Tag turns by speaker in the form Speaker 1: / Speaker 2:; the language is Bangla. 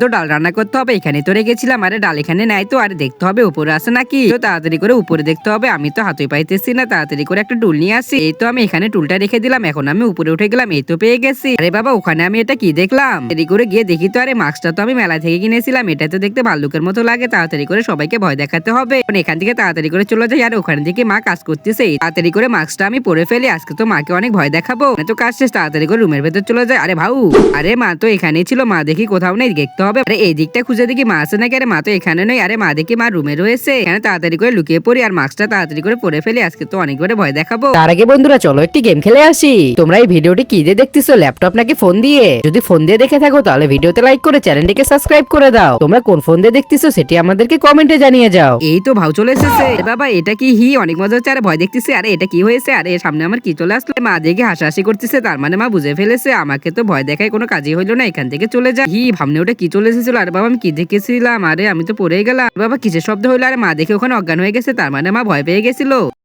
Speaker 1: তো ডাল রান্না করতে হবে, এখানে তো রেখেছিলাম। আরে ডাল এখানে নাই তো, আরে দেখতে হবে উপরে আছে নাকি। তো তাড়াতাড়ি করে উপরে দেখতে হবে, আমি তো হাতে পাইতেছি না। তাড়াতাড়ি করে একটা টুল নিয়ে আসি। এই তো আমি এখানে টুলটা রেখে দিলাম, এখন আমি উপরে উঠে গেলাম। এই তো পেয়ে গেছি। আরে বাবা, ওখানে আমি এটা কি দেখলাম? দেরি করে গিয়ে দেখি তো, আরে মাস্কটা তো আমি মেলা থেকে কিনেছিলাম। এটা তো দেখতে ভাল্লুকের মতো লাগে। তাড়াতাড়ি করে সবাইকে ভয় দেখাতে হবে। এখান থেকে তাড়াতাড়ি করে চলে যাই। আর ওখানে থেকে মা কাজ করতেছে, তাড়াতাড়ি করে মাস্কটা আমি পরে ফেলি। আজকে তো মাকে অনেক ভয় দেখাবো। তো কাজ শেষ, তাড়াতাড়ি করে রুমের ভেতর চলে যায়। আরে ভাউ, আরে মা তো এখানেই ছিল, মা দেখি কোথাও নেই, দেখতে হবে। আরে এই দিকটা খুঁজে দেখি মা আছে নাকি। আরে মা তো এখানে নেই। আরে মা দেখি মা রুমে রয়েছে। এখানে তাড়াতাড়ি করে লুকিয়ে পড়ি আর মাস্কটা তাড়াতাড়ি করে পরে ফেলি। আজকে তো অনেকবারে ভয় দেখাবো।
Speaker 2: তার আগে বন্ধুরা চলো একটি গেম খেলে আসি। তোমরা এই ভিডিওটি কি দিয়ে দেখতেছো, ল্যাপটপ নাকি ফোন দিয়ে? যদি ফোন দিয়ে দেখে থাকো তাহলে ভিডিওতে লাইক করে চ্যানেলটিকে সাবস্ক্রাইব করে দাও। তোমরা কোন ফোন দিয়ে দেখতেছো সেটি আমাদেরকে কমেন্টে জানিয়ে যাও।
Speaker 1: এই তো ভাউ চলে এসেছে। বাবা এটা কি অনেক মজা হচ্ছে। আরে ভয় দেখতেছে। আরে এটা কি হয়েছে? আরে সামনে আমার কি চলে আসলো? মা দেখে হাসাহাসি করতেছে, তার মানে মা বুঝে ফেলেছে আমাকে তো ভয় দেখায় কোনো কাজই হইলো না। এখান থেকে চলে যা। ভাবনে ওটা কি চলে এসেছিল? আরে বাবা আমি কি দেখেছিলাম? আরে আমি তো পড়ে গেলাম। বাবা কিসের শব্দ হইলো? আরে মা দেখে ওখানে অজ্ঞান হয়ে গেছে, তার মানে মা ভয় পেয়ে গেছিল।